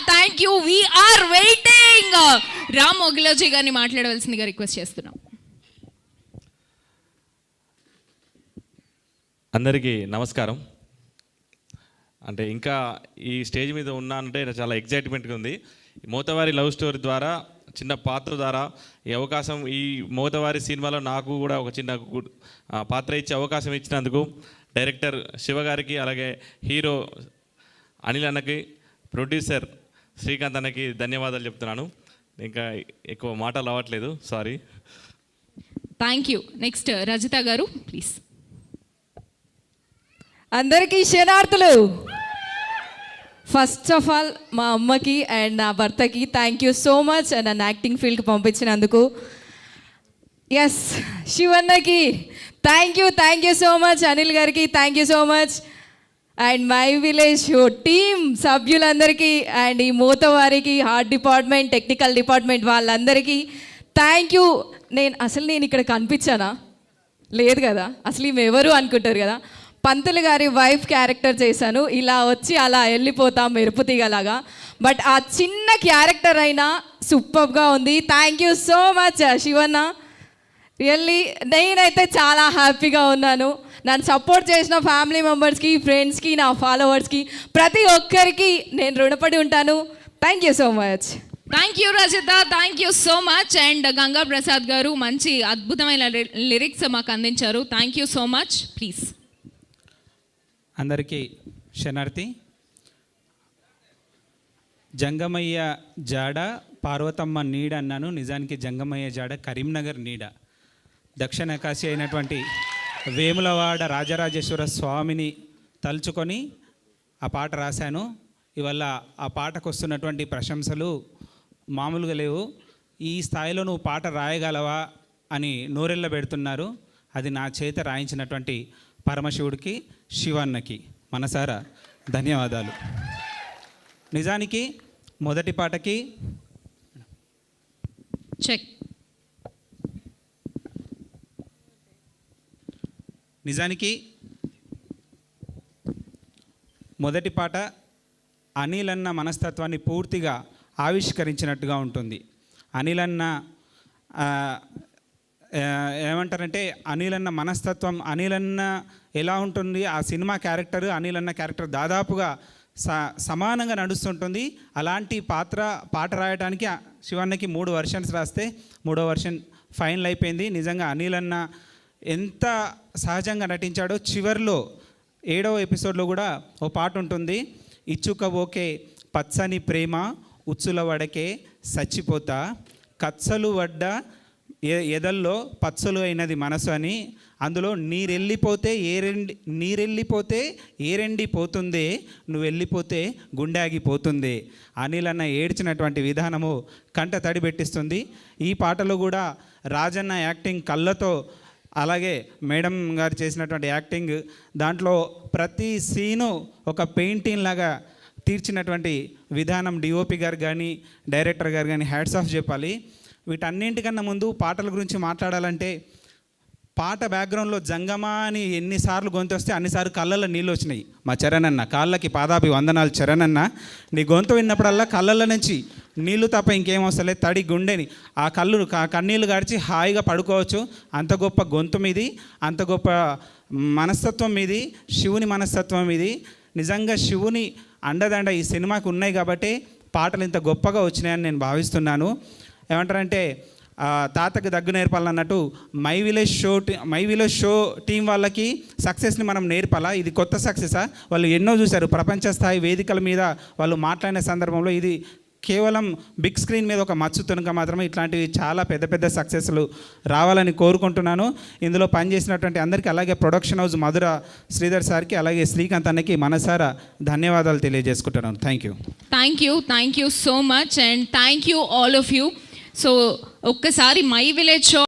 Thank you. We are waiting. Ram Mogiloji గారిని మాట్లాడవలసిందిగా request చేస్తున్నాం. అందరికీ నమస్కారం. అంటే ఇంకా ఈ స్టేజ్ మీద ఉన్నానంటే చాలా ఎగ్జైట్మెంట్గా ఉంది. మోతవారి లవ్ స్టోరీ ద్వారా, చిన్న పాత్ర ద్వారా ఈ అవకాశం, ఈ మోతవారి సినిమాలో నాకు కూడా ఒక చిన్న పాత్ర ఇచ్చే అవకాశం ఇచ్చినందుకు డైరెక్టర్ శివ గారికి, అలాగే హీరో అనిల్ అన్నకి, ప్రొడ్యూసర్ శ్రీకాంత్ అన్నకి ధన్యవాదాలు చెప్తున్నాను. ఇంకా ఎక్కువ మాటలు అవ్వట్లేదు, sorry. Thank you. Next Rajitha గారు ప్లీజ్. అందరికీ శనార్థులు. ఫస్ట్ ఆఫ్ ఆల్ మా అమ్మకి అండ్ నా భర్తకి థ్యాంక్ యూ సో మచ్ నన్ను యాక్టింగ్ ఫీల్డ్కి పంపించినందుకు. ఎస్, శివన్నకి thank you so much. Anil గారికి thank you so much. And my village show team సభ్యులందరికీ అండ్ ఈ మోతవారికి ఆర్ట్ డిపార్ట్మెంట్, టెక్నికల్ డిపార్ట్మెంట్ వాళ్ళందరికీ థ్యాంక్ యూ. నేను ఇక్కడ కనిపించానా? లేదు కదా. అసలు ఈమె ఎవరు అనుకుంటారు కదా. పంతులు గారి వైఫ్ క్యారెక్టర్ చేశాను. ఇలా వచ్చి అలా వెళ్ళిపోతాం మెరుపు తీగలాగా. బట్ ఆ చిన్న క్యారెక్టర్ అయినా సూపర్గా ఉంది. Thank you so much Shivanna. Really నేనైతే చాలా హ్యాపీగా ఉన్నాను. నన్ను సపోర్ట్ చేసిన ఫ్యామిలీ మెంబర్స్కి, ఫ్రెండ్స్కి, నా ఫాలోవర్స్కి, ప్రతి ఒక్కరికి నేను రుణపడి ఉంటాను. Thank you so much. Thank you Rajitha, thank you so much. And Ganga Prasad గారు మంచి అద్భుతమైన లిరిక్స్ మాకు అందించారు. Thank you so much. Please. అందరికీ శనార్థి. జంగమయ్య జాడ పార్వతమ్మ నీడ అన్నాను. నిజానికి జంగమయ్య జాడ కరీంనగర్ నీడ. దక్షిణ కాశీ అయినటువంటి వేములవాడ రాజరాజేశ్వర స్వామిని తలుచుకొని ఆ పాట రాశాను. ఇవల్ల ఆ పాటకు వస్తున్నటువంటి ప్రశంసలు మామూలుగా లేవు. ఈ స్థాయిలో నువ్వు పాట రాయగలవా అని నోరెళ్ళ పెడుతున్నారు. అది నా చేత రాయించినటువంటి పరమశివుడికి, శివన్నకి మనసారా ధన్యవాదాలు. నిజానికి మొదటి పాటకి చెక్. నిజానికి మొదటి పాట అనిలన్న మనస్తత్వాన్ని పూర్తిగా ఆవిష్కరించినట్టుగా ఉంటుంది. అనిలన్న ఏమంటారంటే అనిలన్న మనస్తత్వం, అనిలన్న ఎలా ఉంటుంది, ఆ సినిమా క్యారెక్టర్, అనిలన్న క్యారెక్టర్ దాదాపుగా సమానంగా నడుస్తుంటుంది. అలాంటి పాట రాయడానికి శివన్నకి 3 వర్షన్స్ రాస్తే 3వ వర్షన్ ఫైనల్ అయిపోయింది. నిజంగా అనిలన్న ఎంత సహజంగా నటించాడో. చివరిలో 7వ ఎపిసోడ్లో కూడా ఓ పాట ఉంటుంది. ఇచ్చుక ఓకే పచ్చని ప్రేమ ఉచ్చుల వడకే సచ్చిపోతా, కచ్చలు వడ్డ ఎదల్లో పచ్చలు అయినది మనసు అని. అందులో నీరెళ్ళిపోతే ఏరెండిపోతుందే, నువ్వు వెళ్ళిపోతే గుండె ఆగిపోతుంది. అనిలన్న ఏడ్చినటువంటి విధానము కంట తడి పెట్టిస్తుంది. ఈ పాటలో కూడా రాజన్న యాక్టింగ్ కళ్ళతో, అలాగే మేడం గారు చేసినటువంటి యాక్టింగ్, దాంట్లో ప్రతి సీను ఒక పెయింటింగ్ లాగా తీర్చినటువంటి విధానం డిఓపి గారు కానీ, డైరెక్టర్ గారు కానీ హ్యాట్స్ ఆఫ్ చెప్పాలి. వీటన్నింటికన్నా ముందు పాటల గురించి మాట్లాడాలంటే, పాట బ్యాక్గ్రౌండ్లో జంగమా అని ఎన్నిసార్లు గొంతు వస్తే అన్నిసార్లు కళ్ళల్లో నీళ్ళు వచ్చినాయి. మా చరణన్న కాళ్ళకి పాదాభి వందనాలు. చరణన్న నీ గొంతు విన్నప్పుడల్లా కళ్ళల్లో నుంచి నీళ్ళు తప్ప ఇంకేం వస్తలేదు. తడి గుండెని ఆ కన్నీళ్ళు గడిచి హాయిగా పడుకోవచ్చు. అంత గొప్ప గొంతు మీది, అంత గొప్ప మనస్తత్వం మీది, శివుని మనస్తత్వం మీది. నిజంగా శివుని అండదండ ఈ సినిమాకి ఉన్నాయి కాబట్టి పాటలు ఇంత గొప్పగా వచ్చినాయని నేను భావిస్తున్నాను. ఏమంటారంటే తాతకు దగ్గు నేర్పాలన్నట్టు మై విలేజ్ షో టీం వాళ్ళకి సక్సెస్ని మనం నేర్పాలా? ఇది కొత్త సక్సెసా? వాళ్ళు ఎన్నో చూశారు ప్రపంచ స్థాయి వేదికల మీద. వాళ్ళు మాట్లాడిన సందర్భంలో ఇది కేవలం బిగ్ స్క్రీన్ మీద ఒక మచ్చు తునక మాత్రమే. ఇట్లాంటివి చాలా పెద్ద పెద్ద సక్సెస్లు రావాలని కోరుకుంటున్నాను. ఇందులో పనిచేసినటువంటి అందరికీ, అలాగే ప్రొడక్షన్ హౌస్ మధుర శ్రీధర్ సార్కి, అలాగే శ్రీకాంత్ అన్నకి మనసారా ధన్యవాదాలు తెలియజేసుకుంటున్నాను. Thank you so much. And thank you all of you. So ఒక్కసారి మై విలేజ్ షో